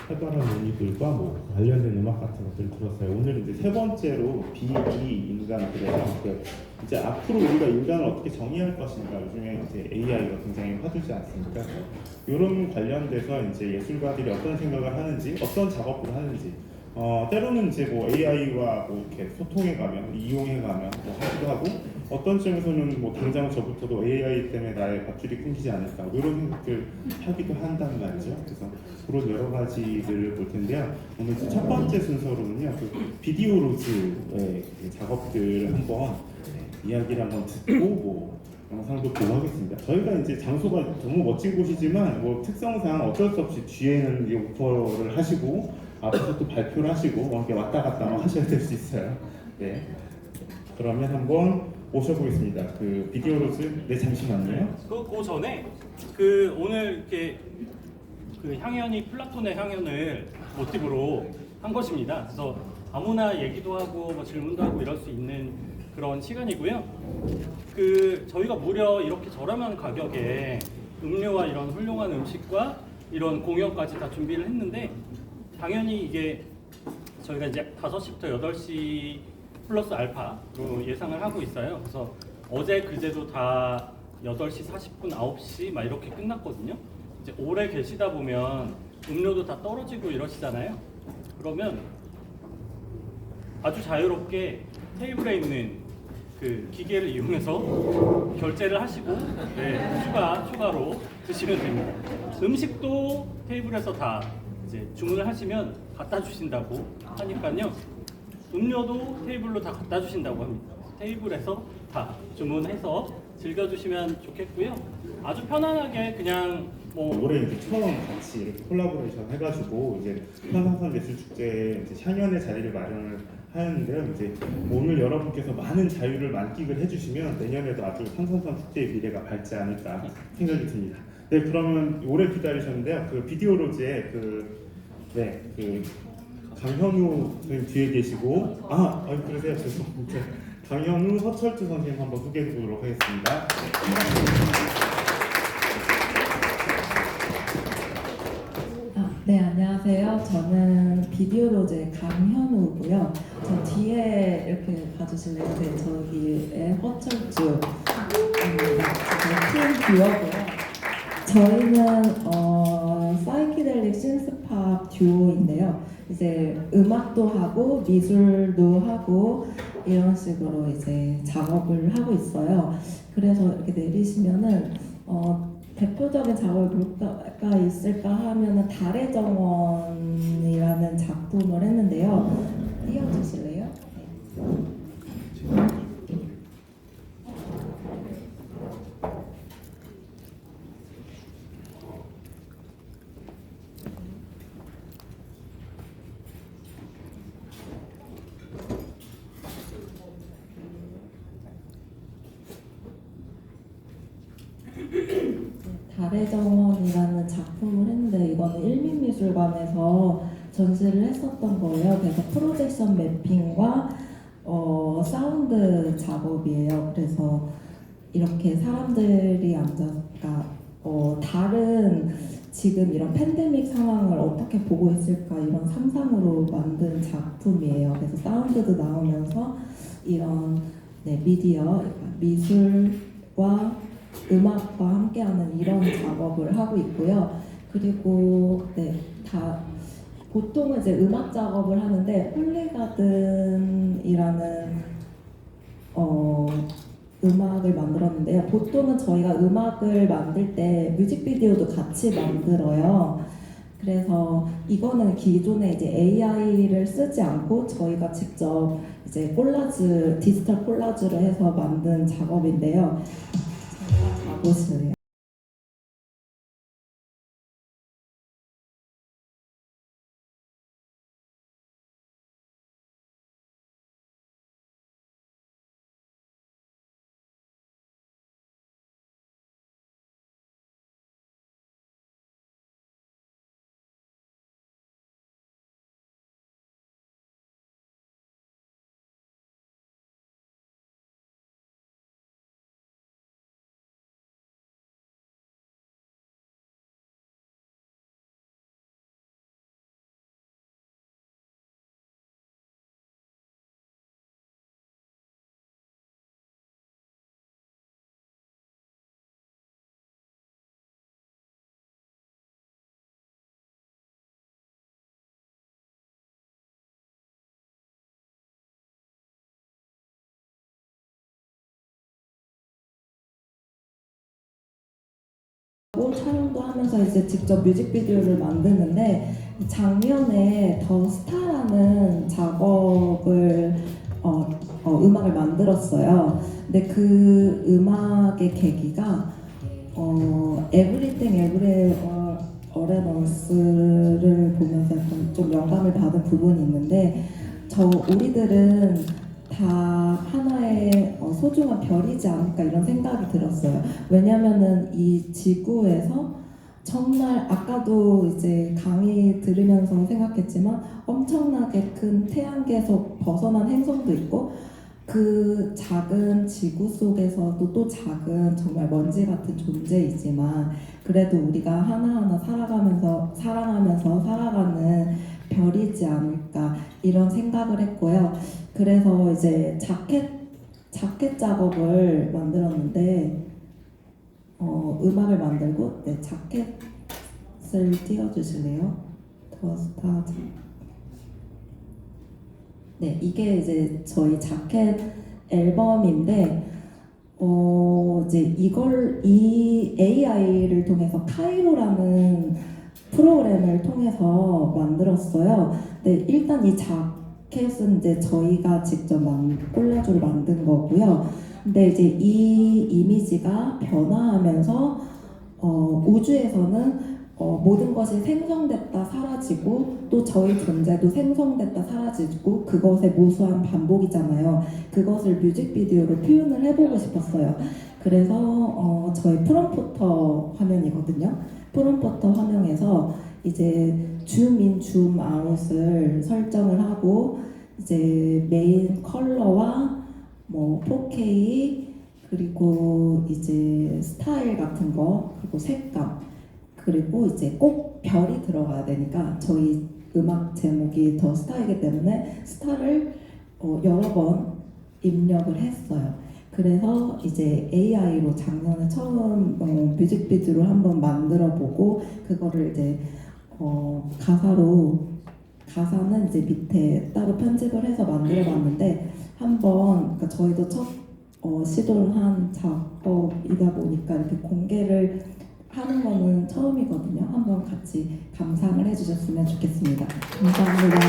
활발한 논의들과 뭐 관련된 음악 같은 것들을 들었어요. 오늘 이제 세 번째로 비기 인간들에서 이제 앞으로 우리가 인간을 어떻게 정의할 것인가. 요즘에 이제 AI가 굉장히 화두지 않습니까? 이런 관련돼서 이제 예술가들이 어떤 생각을 하는지, 어떤 작업을 하는지, 때로는 이제 뭐 AI와 뭐 이렇게 소통해가면, 이용해가면 뭐 하기도 하고, 어떤 점에서는 뭐 당장 저부터도 AI 때문에 나의 밧줄이 끊기지 않을까, 뭐 이런 생각들 하기도 한단 말이죠. 그래서 그런 여러 가지들을 볼 텐데요. 오늘 첫 번째 순서로는요, 그 비디오로즈의 그 작업들을 한번 이야기를 한번 듣고 뭐 영상도 보고 하겠습니다. 저희가 이제 장소가 너무 멋진 곳이지만 뭐 특성상 어쩔 수 없이 뒤에는 이제 오퍼를 하시고 앞에서 또 발표를 하시고 뭐 이렇게 왔다 갔다 하셔야 될 수 있어요. 네. 그러면 한번 모셔보겠습니다. 그 비디오로즈, 네 잠시만요. 그 전에 오늘 이렇게 향연이 플라톤의 향연을 모티브로 한 것입니다. 그래서 아무나 얘기도 하고 뭐 질문도 하고 이럴 수 있는 그런 시간이고요. 저희가 무려 이렇게 저렴한 가격에 음료와 이런 훌륭한 음식과 이런 공연까지 다 준비를 했는데, 당연히 이게 저희가 이제 5시부터 8시 플러스 알파로 예상을 하고 있어요. 그래서 어제 그제도 다 8시 40분, 9시 막 이렇게 끝났거든요. 이제 오래 계시다 보면 음료도 다 떨어지고 이러시잖아요. 그러면 아주 자유롭게 테이블에 있는 그 기계를 이용해서 결제를 하시고 추가로 드시면 됩니다. 음식도 테이블에서 다 이제 주문을 하시면 갖다 주신다고 하니까요. 음료도 테이블로 다 갖다 주신다고 합니다. 테이블에서 다 주문해서 즐겨주시면 좋겠고요. 아주 편안하게 그냥 뭐 올해 이제 처음 같이 이렇게 콜라보레이션 해가지고 이제 현상선 예술축제에 이제 향연의 자리를 마련을 하는데요. 이제 오늘 여러분께서 많은 자유를 만끽을 해주시면 내년에도 아주 상선선 축제의 미래가 밝지 않을까 생각이 듭니다. 네, 그러면 오래 기다리셨는데요. 그 비디오로즈의 그 강현우 선생님 뒤에 계시고 그러세요. 죄송합니다. 강현우, 서철주 선생님 한번 소개해 보도록 하겠습니다. 네, 안녕하세요. 저는 비디오로즈의 강현우고요. 저 뒤에 이렇게 봐주실래요? 네, 저기에 허철주입니다. 팀 듀오고요. 저희는 사이키델릭 신스팝 듀오인데요. 이제 음악도 하고 미술도 하고 이런 식으로 이제 작업을 하고 있어요. 그래서 이렇게 내리시면은 대표적인 작업이 뭐가 있을까 하면은 달의 정원이라는 작품을 했는데요. 띄워주실래요? 네. 달의 정원이라는 작품을 했는데 이거는 일민미술관에서 전시를 했었던 거예요. 그래서 프로젝션 매핑과 사운드 작업이에요. 그래서 이렇게 사람들이 앉아서 다른 지금 이런 팬데믹 상황을 어떻게 보고 있을까 이런 상상으로 만든 작품이에요. 그래서 사운드도 나오면서 이런 미디어, 그러니까 미술과 음악과 함께하는 이런 작업을 하고 있고요. 그리고 보통은 이제 음악 작업을 하는데 홀리가든이라는 음악을 만들었는데요. 보통은 저희가 음악을 만들 때 뮤직비디오도 같이 만들어요. 그래서 이거는 기존에 이제 AI를 쓰지 않고 저희가 직접 이제 디지털 콜라주를 해서 만든 작업인데요. 제가 가보실래요? 하고 촬영도 하면서 이제 직접 뮤직비디오를 만드는데 작년에 더 스타라는 작업을 음악을 만들었어요. 근데 그 음악의 계기가 Everything Everywhere All at Once를 보면서 약간 좀 영감을 받은 부분이 있는데 우리들은 다 하나의 소중한 별이지 않을까 이런 생각이 들었어요. 왜냐면은 이 지구에서 정말 아까도 이제 강의 들으면서 생각했지만 엄청나게 큰 태양계에서 벗어난 행성도 있고 그 작은 지구 속에서도 또 작은 정말 먼지 같은 존재이지만 그래도 우리가 하나하나 살아가면서 사랑하면서 살아가는 별이지 않을까 이런 생각을 했고요. 그래서 이제 자켓 작업을 만들었는데 음악을 만들고 자켓을 띄워주실래요? 더 스타즈. 네, 이게 이제 저희 자켓 앨범인데 이제 이 AI를 통해서 카이로라는 프로그램을 통해서 만들었어요. 네, 일단 이 자켓은 이제 저희가 직접 콜라주로 만든 거고요. 근데 이제 이 이미지가 변화하면서 우주에서는 모든 것이 생성됐다 사라지고 또 저희 존재도 생성됐다 사라지고 그것의 무수한 반복이잖아요. 그것을 뮤직비디오로 표현을 해보고 싶었어요. 그래서 저희 프롬포터 화면이거든요. 프롬포터 화면에서 이제 줌인 줌아웃을 설정을 하고 이제 메인 컬러와 뭐 4K 그리고 이제 스타일 같은 거 그리고 색감 그리고 이제 꼭 별이 들어가야 되니까 저희 음악 제목이 더 스타이기 때문에 스타를 여러 번 입력을 했어요. 그래서 이제 AI로 작년에 처음 뮤직비디오를 한번 만들어보고 그거를 이제 가사는 이제 밑에 따로 편집을 해서 만들어봤는데 한번 그러니까 저희도 첫 시도를 한 작업이다 보니까 이렇게 공개를 하는 거는 처음이거든요. 한번 같이 감상을 해주셨으면 좋겠습니다. 감사합니다.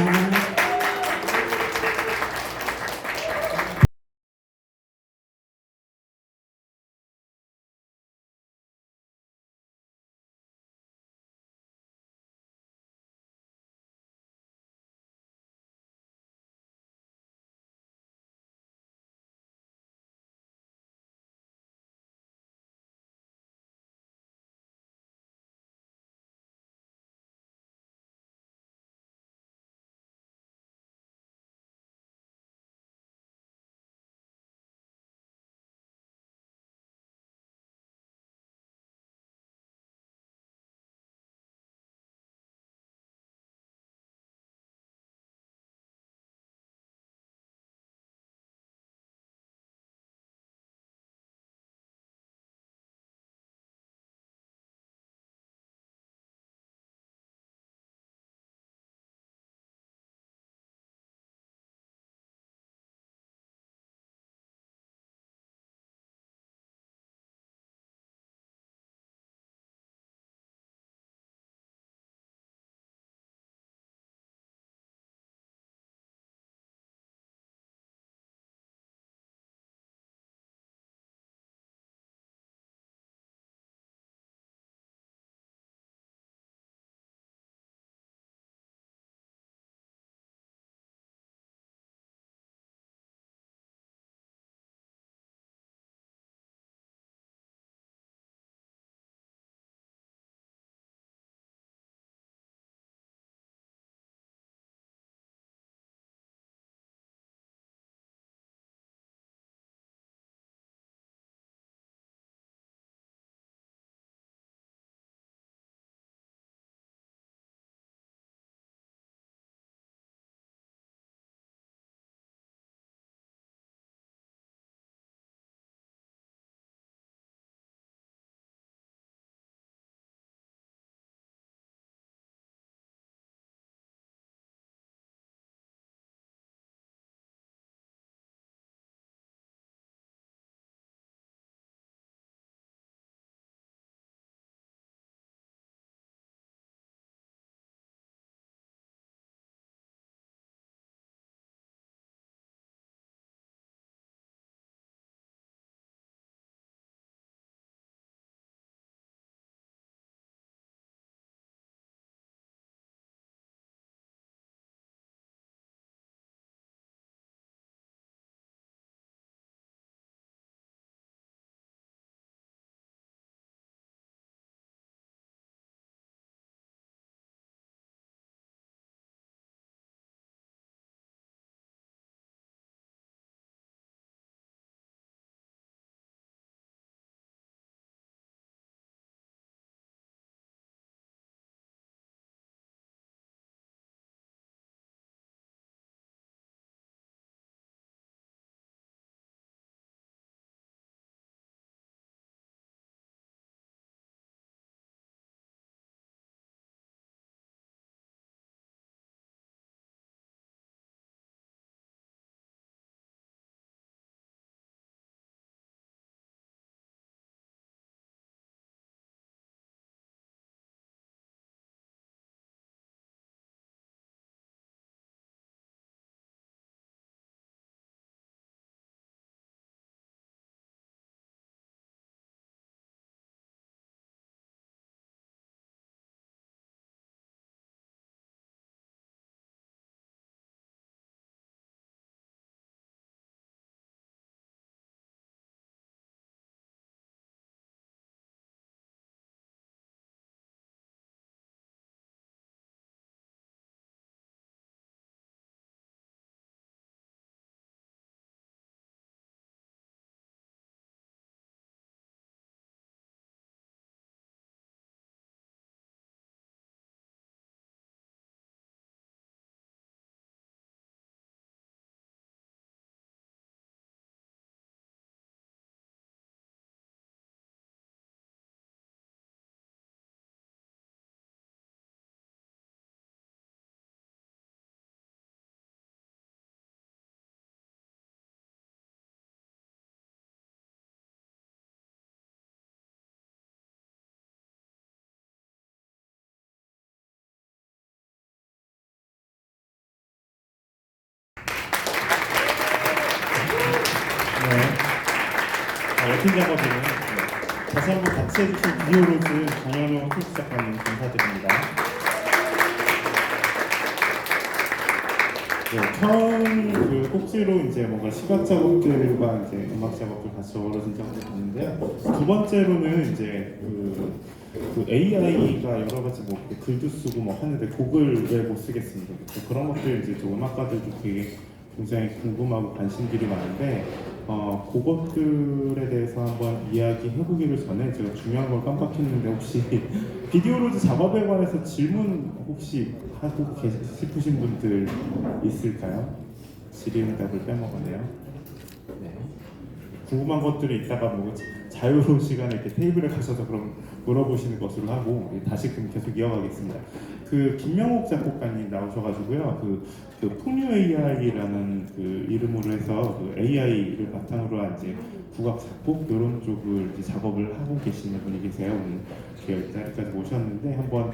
멋진 작업이네요. 네. 다시 한번 같이 해주신 비디오로즈 정현용 소수 작가님 감사드립니다. 네, 처음 그 꼭지로 이제 뭔가 시각 작업들과 이제 음악 작업들 같이 어우러진 작업을 봤는데요. 두 번째로는 이제 그 AI가 여러 가지 뭐 글도 쓰고 뭐 하는데 곡을 왜 못 쓰겠습니까? 그런 것들 이제 또 음악가들도 되게 굉장히 궁금하고 관심들이 많은데 그것들에 대해서 한번 이야기해보기를 전에 제가 중요한 걸 깜빡했는데 혹시 비디오로즈 작업에 관해서 질문 혹시 하고 싶으신 분들 있을까요? 질의응답을 빼먹었네요. 네. 궁금한 것들이 있다가 뭐 자유로운 시간에 이렇게 테이블에 가셔서 그럼 물어보시는 것으로 하고 다시 그럼 계속 이어가겠습니다. 그 김명옥 작곡가님 나오셔가지고요. 그 풍류 AI라는 그 이름으로 해서 그 AI를 바탕으로 한 이제 국악 작곡 이런 쪽을 이제 작업을 하고 계시는 분이 계세요. 오늘 이렇게 자리까지 모셨는데 한번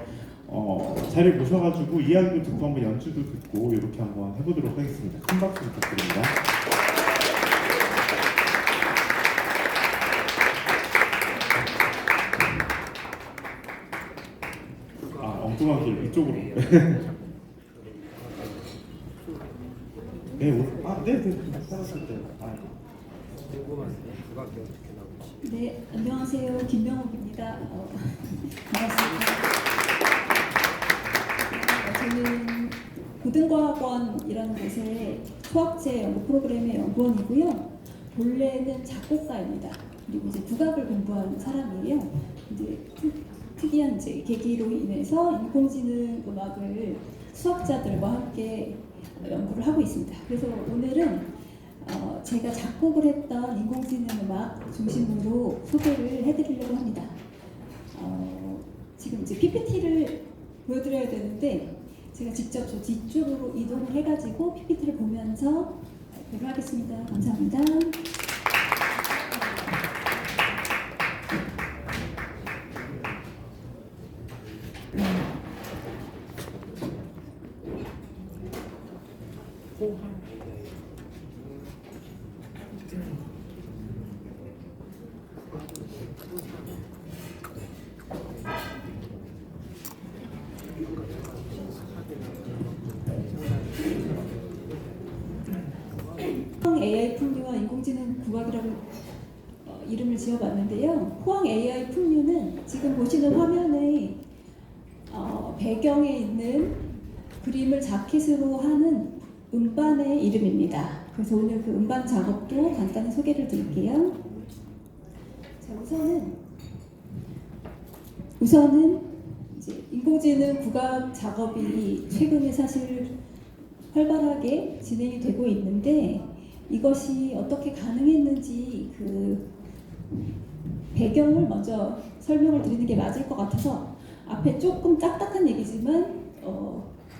자리 모셔가지고 이야기도 듣고 한번 연주도 듣고 이렇게 한번 해보도록 하겠습니다. 큰 박수 부탁드립니다. 엉뚱한 길 이쪽으로. 네, 살았을 때. 네, 안녕하세요. 김명옥입니다. 반갑습니다. 저는 고등과학원이라는 곳의 수학제 연구 프로그램의 연구원이고요. 본래는 작곡가입니다. 그리고 이제 국악을 공부하는 사람이에요. 이제 특이한 이제 계기로 인해서 인공지능 음악을 수학자들과 함께 연구를 하고 있습니다. 그래서 오늘은 제가 작곡을 했던 인공지능 음악 중심으로 소개를 해드리려고 합니다. 지금 이제 PPT를 보여드려야 되는데 제가 직접 저 뒤쪽으로 이동을 해가지고 PPT를 보면서 발표를 하겠습니다. 감사합니다. 포항 AI 풍류와 인공지능 국악이라고 이름을 지어봤는데요. 포항 AI 풍류는 지금 보시는 화면에 배경에 있는 그림을 자켓으로 하는 음반의 이름입니다. 그래서 오늘 그 음반 작업도 간단히 소개를 드릴게요. 자, 우선은 이제 인공지능 국악 작업이 최근에 사실 활발하게 진행이 되고 있는데 이것이 어떻게 가능했는지 그 배경을 먼저 설명을 드리는 게 맞을 것 같아서 앞에 조금 딱딱한 얘기지만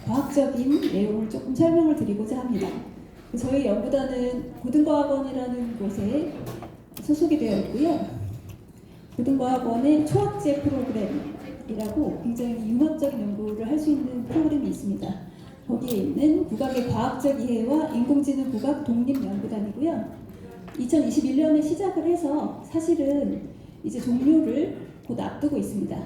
과학적인 내용을 조금 설명을 드리고자 합니다. 저희 연구단은 고등과학원이라는 곳에 소속이 되어 있고요. 고등과학원의 초학제 프로그램이라고 굉장히 융합적인 연구를 할 수 있는 프로그램이 있습니다. 거기에 있는 국악의 과학적 이해와 인공지능 국악 독립연구단이고요. 2021년에 시작을 해서 사실은 이제 종료를 곧 앞두고 있습니다.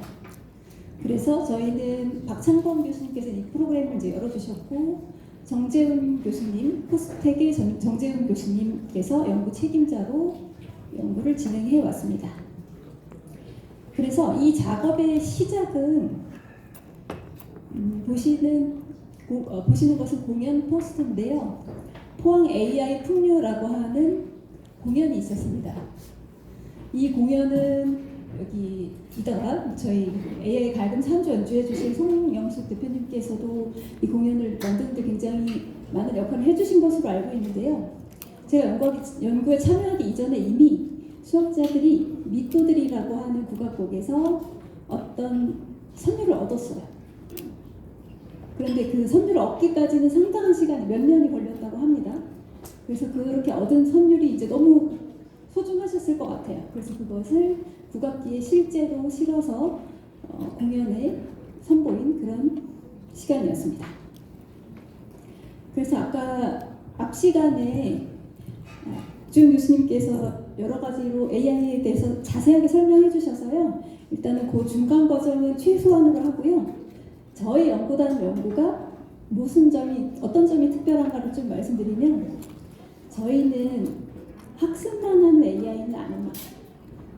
그래서 저희는 박창범 교수님께서 이 프로그램을 이제 열어주셨고 정재훈 교수님, 포스텍의 정재훈 교수님께서 연구 책임자로 연구를 진행해 왔습니다. 그래서 이 작업의 시작은 보시는 것은 공연 포스터인데요. 포항 AI 풍류라고 하는 공연이 있었습니다. 이 공연은 여기 이따가 저희 AI 갈금 3조 연주해 주신 송영숙 대표님께서도 이 공연을 만드는데 굉장히 많은 역할을 해주신 것으로 알고 있는데요. 제가 연구에 참여하기 이전에 이미 수학자들이 미토들이라고 하는 국악곡에서 어떤 선율을 얻었어요. 그런데 그 선율을 얻기까지는 상당한 시간이 몇 년이 걸렸다고 합니다. 그래서 그렇게 얻은 선율이 이제 너무 소중하셨을 것 같아요. 그래서 그것을 국악기에 실제로 실어서 공연에 선보인 그런 시간이었습니다. 그래서 아까 앞 시간에 준 교수님께서 여러 가지로 AI에 대해서 자세하게 설명해 주셔서요. 일단은 그 중간 과정은 최소한으로 하고요. 저희 연구단 연구가 어떤 점이 특별한가를 좀 말씀드리면, 저희는 학습만 하는 AI는 아닙니다.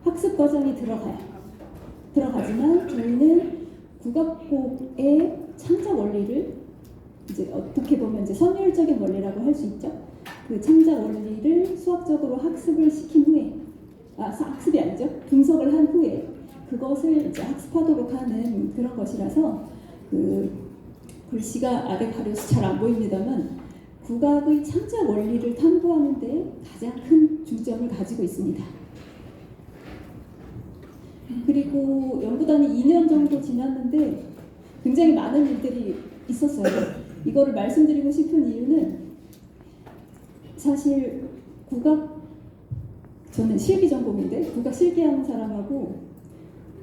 학습 과정이 들어가지만 저희는 국악곡의 창작 원리를 이제 어떻게 보면 이제 선율적인 원리라고 할 수 있죠. 그 창작 원리를 수학적으로 학습을 시킨 후에, 학습이 아니죠. 분석을 한 후에 그것을 이제 학습하도록 하는 그런 것이라서, 그 글씨가 아래 가려서 잘 안 보입니다만 국악의 창작 원리를 탐구하는 데 가장 큰 중점을 가지고 있습니다. 그리고 연구단이 2년 정도 지났는데 굉장히 많은 일들이 있었어요. 이거를 말씀드리고 싶은 이유는, 사실 저는 실기 전공인데 국악 실기하는 사람하고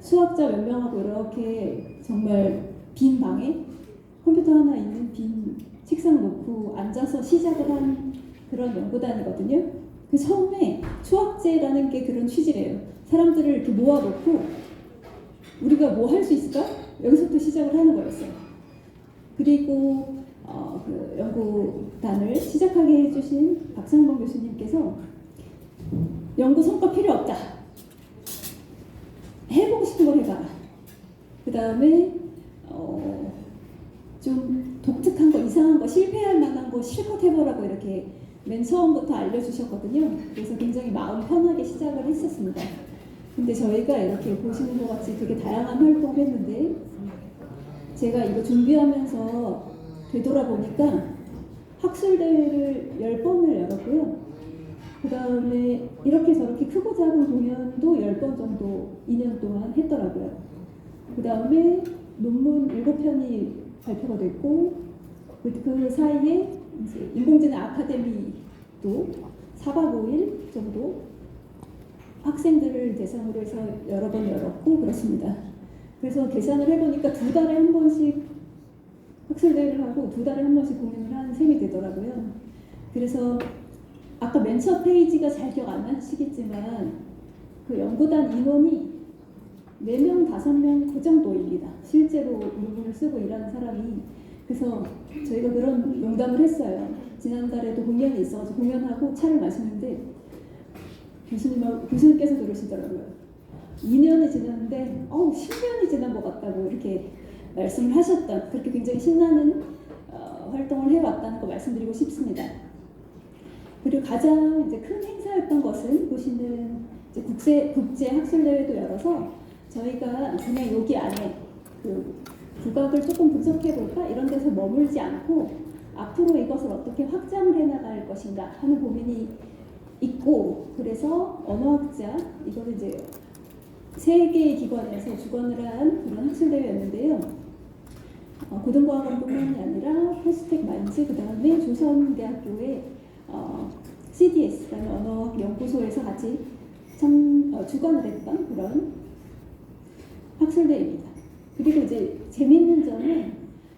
수학자 몇 명하고 이렇게 정말 빈 방에 컴퓨터 하나 있는 빈 책상 놓고 앉아서 시작을 한 그런 연구단이거든요. 그 처음에 수학제라는 게 그런 취지래요. 사람들을 이렇게 모아놓고 우리가 뭐 할 수 있을까? 여기서부터 시작을 하는 거였어요. 그리고 그 연구단을 시작하게 해주신 박상범 교수님께서 연구 성과 필요 없다. 해보고 싶은 걸 해봐라. 그 다음에 좀 독특한 거, 이상한 거, 실패할 만한 거 실컷 해보라고 이렇게 맨 처음부터 알려주셨거든요. 그래서 굉장히 마음 편하게 시작을 했었습니다. 근데 저희가 이렇게 보시는 것 같이 되게 다양한 활동을 했는데, 제가 이거 준비하면서 되돌아보니까 학술대회를 10번을 열었고요. 그 다음에 이렇게 저렇게 크고 작은 공연도 10번 정도 2년 동안 했더라고요. 그 다음에 논문 7편이 발표가 됐고, 그 사이에 이제 인공지능 아카데미도 4박 5일 정도 학생들을 대상으로 해서 여러 번 열었고 그렇습니다. 그래서 계산을 해보니까 2달에 한 번씩 학술대회를 하고 2달에 한 번씩 공연을 하는 셈이 되더라고요. 그래서 아까 맨 첫 페이지가 잘 기억 안 나시겠지만 그 연구단 인원이 4명, 5명 그 정도입니다. 실제로 논문을 쓰고 일하는 사람이. 그래서 저희가 그런 농담을 했어요. 지난달에도 공연이 있어가지고 공연하고 차를 마시는데 교수님께서 그러시더라고요. 2년이 지났는데 10년이 지난 것 같다고 이렇게 말씀을 하셨던, 그렇게 굉장히 신나는 활동을 해왔다는 거 말씀드리고 싶습니다. 그리고 가장 이제 큰 행사였던 것은 보시는 이제 국제 학술대회도 열어서 저희가 그냥 여기 안에 그 국악을 조금 분석해볼까 이런 데서 머물지 않고 앞으로 이것을 어떻게 확장을 해나갈 것인가 하는 고민이 있고, 그래서 언어학자, 이거는 이제 3개의 기관에서 주관을 한 그런 학술대회였는데요. 고등과학원뿐만이 아니라 포스텍 마인즈, 그 다음에 조선대학교의 CDS라는 언어학 연구소에서 같이 주관을 했던 그런 학술대회입니다. 그리고 이제 재미있는 점은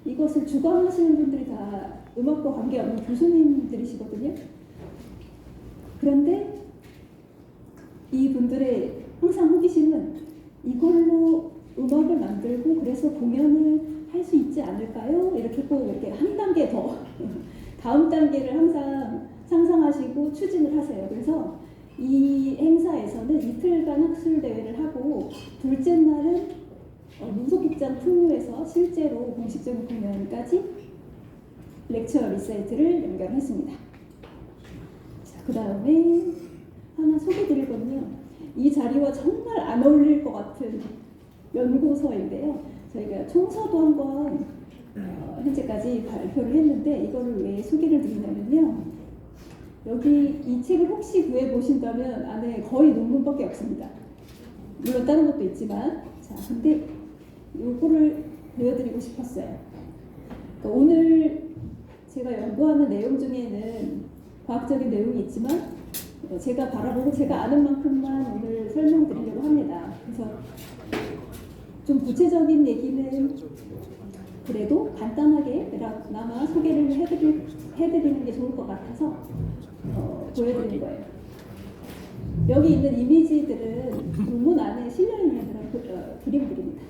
이것을 주관하시는 분들이 다 음악과 관계없는 교수님들이시거든요. 그런데 이분들의 항상 호기심은 이걸로 음악을 만들고 그래서 공연을 할 수 있지 않을까요? 이렇게 꼭 이렇게 한 단계 더 다음 단계를 항상 상상하시고 추진을 하세요. 그래서 이 행사에서는 이틀간 학술대회를 하고 둘째 날은 민속극장 풍류에서 실제로 공식적인 공연까지 렉처 리사이트를 연결했습니다. 그 다음에 하나 소개드리거든요. 이 자리와 정말 안 어울릴 것 같은 연구서인데요. 저희가 총서도 한번 현재까지 발표를 했는데 이거를 왜 소개를 드리냐면요. 여기 이 책을 혹시 구해보신다면 안에 거의 논문밖에 없습니다. 물론 다른 것도 있지만, 자, 근데 요거를 보여드리고 싶었어요. 그러니까 오늘 제가 연구하는 내용 중에는 과학적인 내용이 있지만 제가 바라보고 제가 아는 만큼만 오늘 설명드리려고 합니다. 그래서 좀 구체적인 얘기는 그래도 간단하게나마 소개를 해드리는 게 좋을 것 같아서 보여드리는 거예요. 여기 있는 이미지들은 논문 안에 실려 있는 그런 그림들입니다.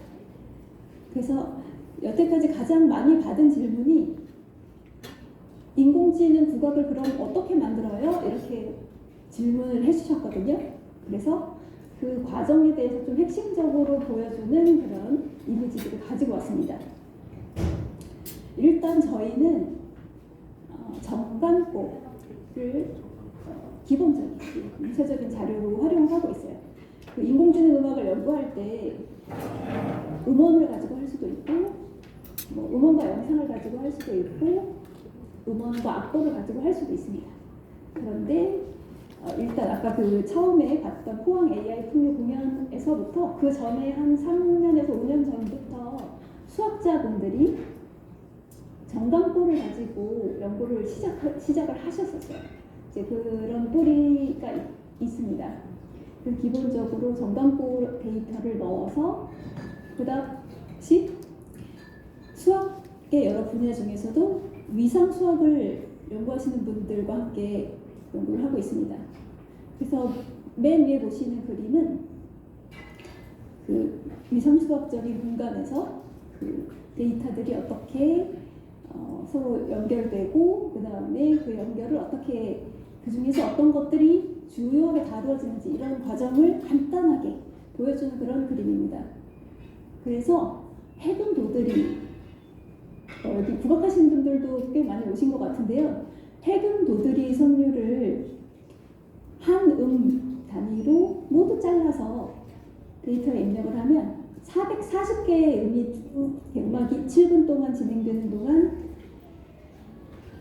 그래서 여태까지 가장 많이 받은 질문이 인공지능 국악을 그럼 어떻게 만들어요? 이렇게 질문을 해주셨거든요. 그래서 그 과정에 대해서 좀 핵심적으로 보여주는 그런 이미지들을 가지고 왔습니다. 일단 저희는 정관법을 기본적인 문체적인 자료로 활용하고 있어요. 그 인공지능 음악을 연구할 때 음원을 가지고 할 수도 있고, 뭐 음원과 영상을 가지고 할 수도 있고, 음원과 악보를 가지고 할 수도 있습니다. 그런데 일단 아까 그 처음에 봤던 포항 AI 풍류 공연에서부터 그 전에 한 3년에서 5년 전부터 수학자분들이 정강포를 가지고 연구를 시작을 하셨었어요. 이제 그런 뿌리가 있습니다. 그 기본적으로 정강포 데이터를 넣어서 그다음에 수학의 여러 분야 중에서도 위상 수학을 연구하시는 분들과 함께 연구를 하고 있습니다. 그래서 맨 위에 보시는 그림은 그 위상 수학적인 공간에서 그 데이터들이 어떻게 서로 연결되고 그 다음에 그 연결을 어떻게 그 중에서 어떤 것들이 주요하게 다루어지는지 이런 과정을 간단하게 보여주는 그런 그림입니다. 그래서 해금도들이 여기 국악하시는 분들도 꽤 많이 오신 것 같은데요. 해금도들이 선율을 한 단위로 모두 잘라서 데이터에 입력을 하면 440개의 음이 음악이 7분 동안 진행되는 동안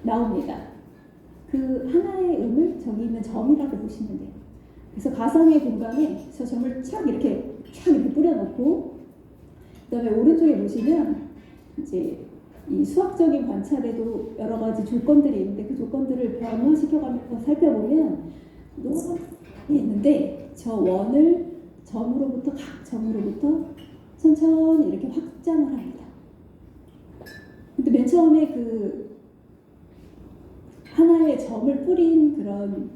나옵니다. 그 하나의 음을 저기 있는 점이라고 보시면 돼요. 그래서 가상의 공간에 저 점을 촥 이렇게 뿌려놓고 그다음에 오른쪽에 보시면 이제 이 수학적인 관찰에도 여러 가지 조건들이 있는데 그 조건들을 변화시켜가면서 살펴보면 노선이 있는데 저 원을 점으로부터 각 점으로부터 천천히 이렇게 확장을 합니다. 근데 맨 처음에 그 하나의 점을 뿌린 그런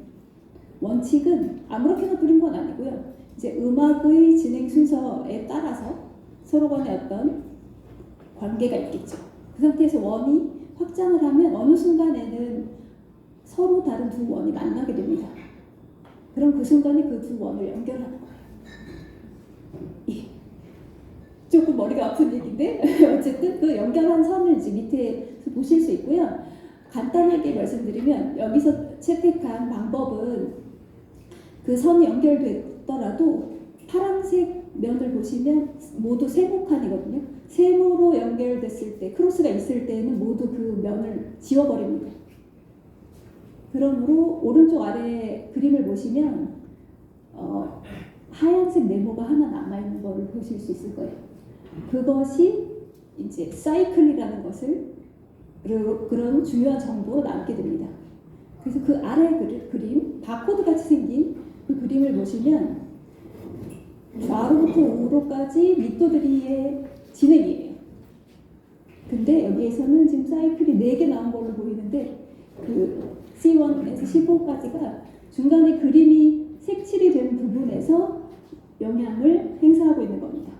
원칙은 아무렇게나 뿌린 건 아니고요. 이제 음악의 진행 순서에 따라서 서로 간에 어떤 관계가 있겠죠. 그 상태에서 원이 확장을 하면 어느 순간에는 서로 다른 두 원이 만나게 됩니다. 그럼 그 순간에 그 두 원을 연결하는 거예요. 예. 조금 머리가 아픈 얘기인데 어쨌든 그 연결한 선을 이제 밑에 보실 수 있고요. 간단하게 말씀드리면 여기서 채택한 방법은 그 선이 연결됐더라도 파란색 면을 보시면 모두 세모칸이거든요. 세모로 연결됐을 때 크로스가 있을 때는 모두 그 면을 지워버립니다. 그러므로 오른쪽 아래 그림을 보시면 하얀색 네모가 하나 남아있는 것을 보실 수 있을 거예요. 그것이 이제 사이클이라는 것을 그런 중요한 정보로 남게 됩니다. 그래서 그 아래 그림, 바코드 같이 생긴 그 그림을 보시면 좌로부터 우로까지 밑도들이의 진행이에요. 근데 여기에서는 지금 사이클이 4개 나온 걸로 보이는데 그 C1에서 C4까지가 중간에 그림이 색칠이 된 부분에서 영향을 행사하고 있는 겁니다.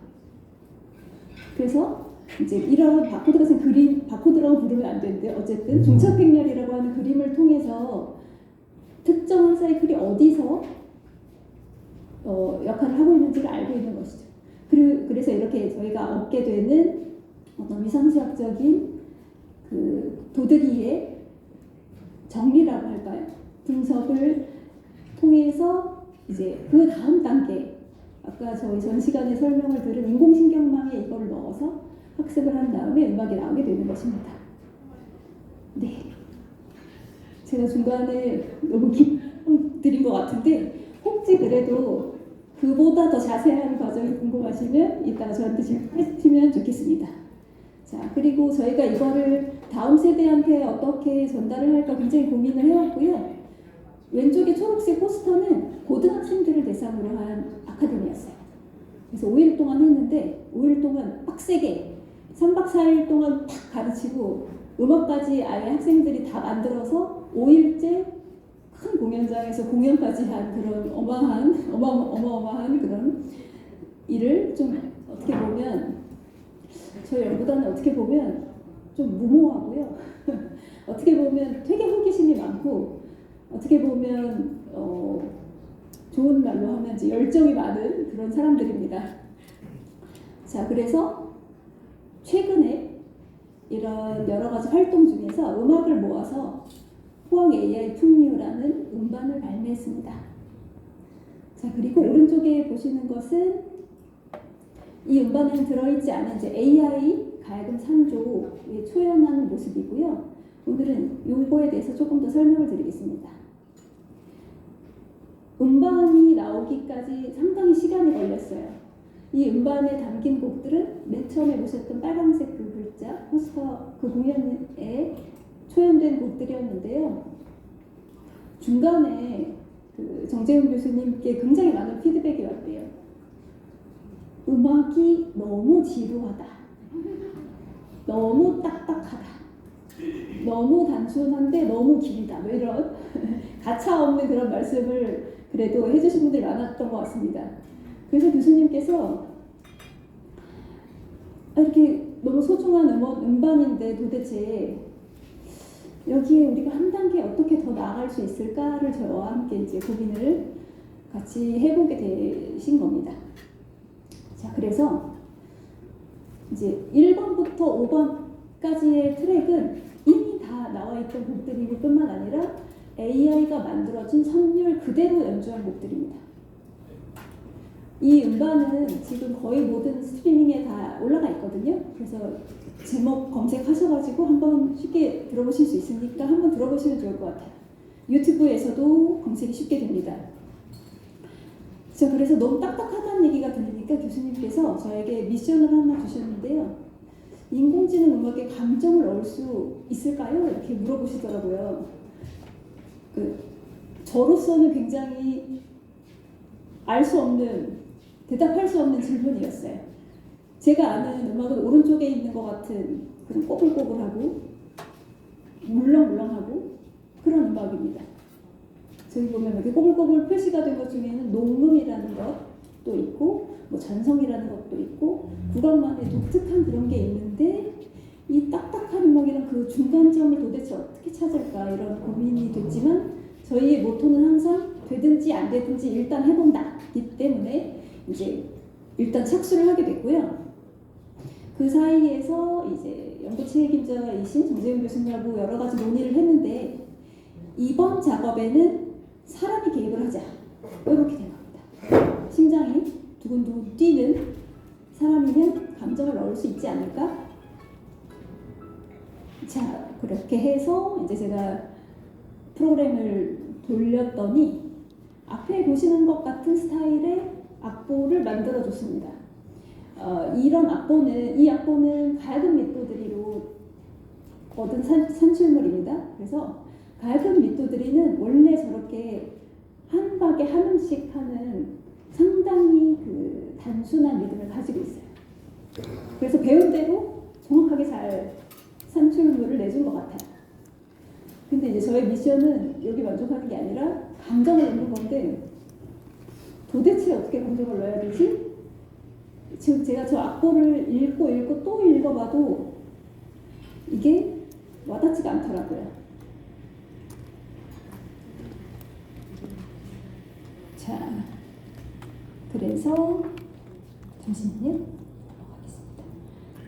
그래서 이제 이런 바코드 같은 그림, 바코드라고 부르면 안 되는데 어쨌든 중첩행렬이라고 하는 그림을 통해서 특정한 사이클이 어디서 역할을 하고 있는지를 알고 있는 것이죠. 그래서 이렇게 저희가 얻게 되는 어떤 위상수학적인 그 도드리의 정리라고 할까요? 분석을 통해서 이제 그 다음 단계, 아까 저희 전 시간에 설명을 들은 인공신경망에 이걸 넣어서 학습을 한 다음에 음악이 나오게 되는 것입니다. 네. 제가 중간에 너무 드린 것 같은데 혹시 그래도 그보다 더 자세한 과정이 궁금하시면 이따가 저한테 질문해 주시면 좋겠습니다. 자, 그리고 저희가 이거를 다음 세대한테 어떻게 전달을 할까 굉장히 고민을 해왔고요. 왼쪽에 초록색 포스터는 고등학생들을 대상으로 한 아카데미였어요. 그래서 5일 동안 했는데 5일 동안 빡세게 3박 4일 동안 탁 가르치고 음악까지 아예 학생들이 다 만들어서 5일째 큰 공연장에서 공연까지 한 그런 어마어마한 그런 일을 좀 어떻게 보면 저희 연구단은 어떻게 보면 좀 무모하고요. 어떻게 보면 되게 호기심이 많고 어떻게 보면 좋은 말로 하면 이제 열정이 많은 그런 사람들입니다. 자, 그래서 최근에 이런 여러 가지 활동 중에서 음악을 모아서 포항 AI 풍류라는 음반을 발매했습니다. 자, 그리고 오른쪽에 보시는 것은 이 음반에는 들어있지 않은 이제 AI 가야금 상조에 초연한 모습이고요. 오늘은 이거에 대해서 조금 더 설명을 드리겠습니다. 음반이 나오기까지 상당히 시간이 걸렸어요. 이 음반에 담긴 곡들은 맨 처음에 보셨던 빨간색 그 글자 포스터 그 공연에 초연된 곡들이었는데요. 중간에 그 정재훈 교수님께 굉장히 많은 피드백이 왔대요. 음악이 너무 지루하다. 너무 딱딱하다. 너무 단순한데 너무 길다. 뭐 이런 가차 없는 그런 말씀을 그래도 해주신 분들이 많았던 것 같습니다. 그래서 교수님께서 이렇게 너무 소중한 음반인데 도대체 여기에 우리가 한 단계 어떻게 더 나아갈 수 있을까를 저와 함께 이제 고민을 같이 해보게 되신 겁니다. 자, 그래서 이제 1번부터 5번까지의 트랙은 이미 다 나와 있던 곡들일 뿐만 아니라 AI가 만들어진 선율 그대로 연주한 곡들입니다. 이 음반은 지금 거의 모든 스트리밍에 다 올라가 있거든요. 그래서 제목 검색하셔가지고 한번 쉽게 들어보실 수 있으니까 한번 들어보시면 좋을 것 같아요. 유튜브에서도 검색이 쉽게 됩니다. 자, 그래서 너무 딱딱하다는 얘기가 들리니까 교수님께서 저에게 미션을 하나 주셨는데요. 인공지능 음악에 감정을 넣을 수 있을까요? 이렇게 물어보시더라고요. 저로서는 굉장히 알 수 없는, 대답할 수 없는 질문이었어요. 제가 아는 음악은 오른쪽에 있는 것 같은 그런 꼬불꼬불하고 물렁물렁하고 그런 음악입니다. 저기 보면 이렇게 꼬불꼬불 표시가 된 것 중에는 녹음이라는 것도 있고 뭐 전성이라는 것도 있고 국악만의 독특한 그런 게 있는데 이 딱딱한 음악이랑 그 중간점을 도대체 어떻게 찾을까 이런 고민이 됐지만 저희의 모토는 항상 되든지 안 되든지 일단 해본다기 때문에 이제 일단 착수를 하게 됐고요. 그 사이에서 이제 연구 책임자이신 정재훈 교수님하고 여러 가지 논의를 했는데 이번 작업에는 사람이 개입을 하자 이렇게 된 겁니다. 심장이 두근두근 뛰는 사람이면 감정을 넣을 수 있지 않을까? 자, 그렇게 해서 이제 제가 프로그램을 돌렸더니 앞에 보시는 것 같은 스타일의 악보를 만들어줬습니다. 이 악보는 가야금 밑도드리로 얻은 산출물입니다. 그래서 가야금 밑도드리는 원래 저렇게 한 박에 한 음씩 하는 상당히 그 단순한 리듬을 가지고 있어요. 그래서 배운 대로 정확하게 잘 산출물을 내준 것 같아요. 근데 이제 저의 미션은 여기 만족하는 게 아니라 감정을 넣는 건데 도대체 어떻게 감정을 넣어야 되지? 지금 제가 저 악보를 읽고 또 읽어봐도 이게 와닿지가 않더라고요. 자, 그래서 잠시만요. 넘어가겠습니다.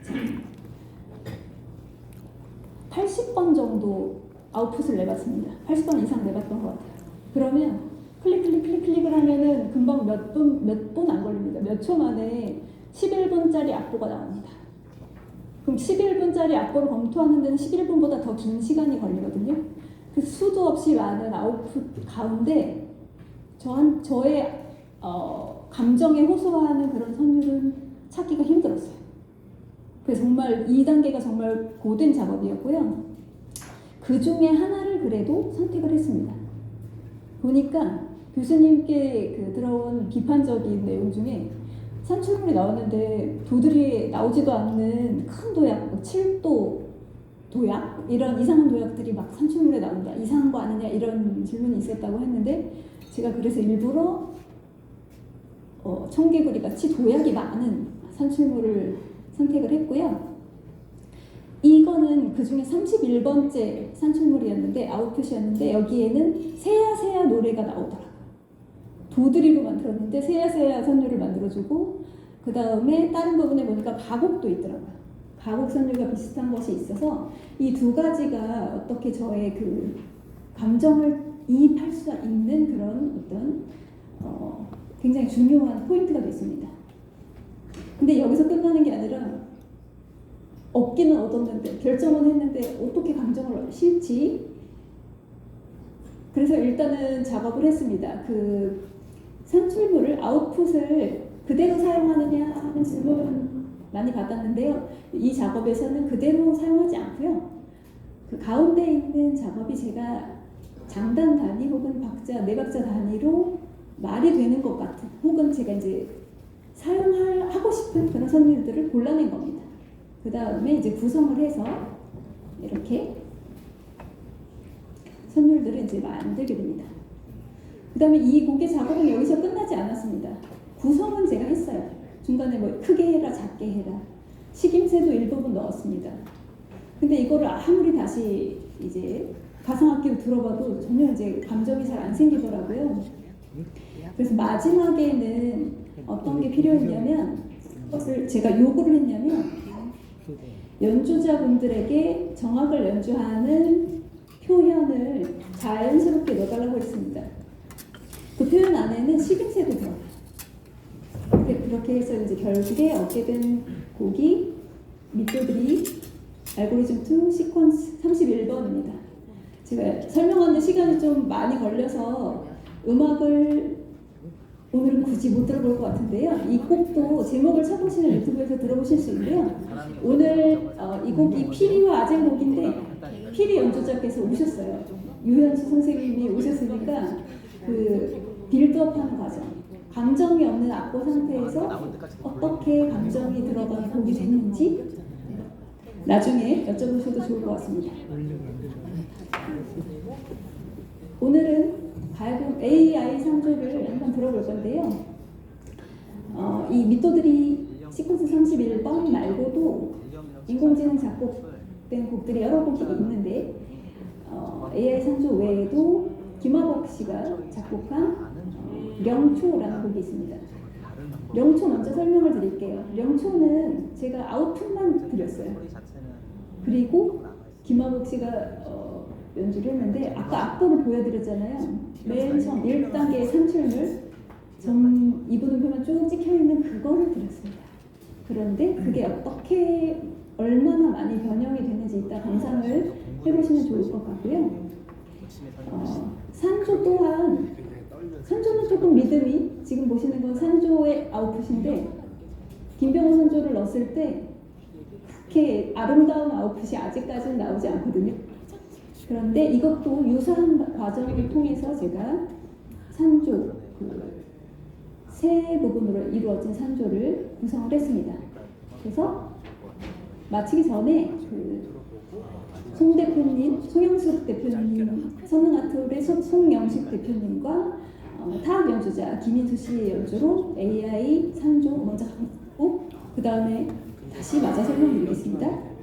자, 80번 정도 아웃풋을 내봤습니다. 80번 이상 내봤던 것 같아요. 그러면 클릭을 하면은 금방 몇 분 안 걸립니다. 몇 초 만에 11분짜리 악보가 나옵니다. 그럼 11분짜리 악보를 검토하는 데는 11분보다 더 긴 시간이 걸리거든요. 그 수도 없이 많은 아웃풋 가운데 저의 감정에 호소하는 그런 선율은 찾기가 힘들었어요. 그래서 정말 2단계가 정말 고된 작업이었고요. 그 중에 하나를 그래도 선택을 했습니다. 보니까 교수님께 그 들어온 비판적인 내용 중에 산출물이 나왔는데 도들이 나오지도 않는 큰 도약, 7도 도약 이런 이상한 도약들이 막 산출물에 나온다. 이상한 거 아니냐 이런 질문이 있었다고 했는데 제가 그래서 일부러 청개구리 같이 도약이 많은 산출물을 선택을 했고요. 이거는 그 중에 31번째 산출물이었는데 아웃풋이었는데 여기에는 새야 노래가 나오더라고요. 도드리로 만들었는데 새야 선율을 만들어주고 그 다음에 다른 부분에 보니까 가곡도 있더라고요. 가곡 선율과 비슷한 것이 있어서 이 두 가지가 어떻게 저의 그 감정을 이입할 수 있는 그런 어떤 굉장히 중요한 포인트가 됐습니다. 근데 여기서 끝나는 게 아니라 얻기는 얻었는데 결정은 했는데 어떻게 감정을 실지 그래서 일단은 작업을 했습니다. 그 산출물을 아웃풋을 그대로 사용하느냐 하는 질문 많이 받았는데요. 이 작업에서는 그대로 사용하지 않고요. 그 가운데 있는 작업이 제가 장단 단위 혹은 네 박자 단위로 말이 되는 것 같은 혹은 제가 이제 사용하고 싶은 그런 선율들을 골라낸 겁니다. 그 다음에 이제 구성을 해서 이렇게 선율들을 이제 만들게 됩니다. 그 다음에 이 곡의 작업은 여기서 끝나지 않았습니다. 구성은 제가 했어요. 중간에 뭐 크게 해라 작게 해라 식임새도 일부분 넣었습니다. 근데 이거를 아무리 다시 이제 가상악기로 들어봐도 전혀 이제 감정이 잘 안 생기더라고요. 그래서 마지막에는 어떤 게 필요했냐면 그것을 제가 요구를 했냐면 연주자분들에게 정악을 연주하는 표현을 자연스럽게 넣어달라고 했습니다. 그 표현 안에는 식임새도 들어가요. 그렇게 해서 이제 결국에 얻게 된 곡이 미토드리 알고리즘 2 시퀀스 31번입니다. 제가 설명하는데 시간이 좀 많이 걸려서 음악을 오늘은 굳이 못 들어볼 것 같은데요. 이 곡도 제목을 쳐보시면 유튜브에서 들어보실 수 있는데요. 오늘 이 곡이 피리와 아젤 곡인데 피리 연주자께서 오셨어요. 유현수 선생님이 오셨으니까 그 빌드업하는 과정, 감정이 없는 악보 상태에서 어떻게 감정이 들어간 곡이 됐는지 나중에 여쭤보셔도 좋을 것 같습니다. 오늘은 가야금 AI 상조를 한번 들어볼 건데요. 이 미토드리 시퀀스 31번 말고도 인공지능 작곡된 곡들이 여러 곡이 있는데 AI 상조 외에도 김하복 씨가 작곡한 명초라는 곡이 있습니다. 명초 먼저 설명을 드릴게요. 명초는 제가 아웃풋만 드렸어요. 그리고 김하복 씨가 연주를 했는데 아까 악보를 보여드렸잖아요. 맨 처음 1단계의 산출물 이분음표만 쭉 찍혀있는 그거를 드렸습니다. 그런데 그게 어떻게 얼마나 많이 변형이 되는지 이따 감상을 해보시면 좋을 것 같고요. 산조 또한 산조는 조금 리듬이 지금 보시는 건 산조의 아웃풋인데 김병호 산조를 넣었을 때 그렇게 아름다운 아웃풋이 아직까지는 나오지 않거든요. 그런데 이것도 유사한 과정을 통해서 제가 산조 세 부분으로 이루어진 산조를 구성을 했습니다. 그래서 마치기 전에 송 대표님, 송영숙 대표님, 선능아트홀의 송영숙 대표님과 타악 연주자 김인수 씨의 연주로 AI 산조 먼저 하고 그 다음에 다시 맞아 설명드리겠습니다.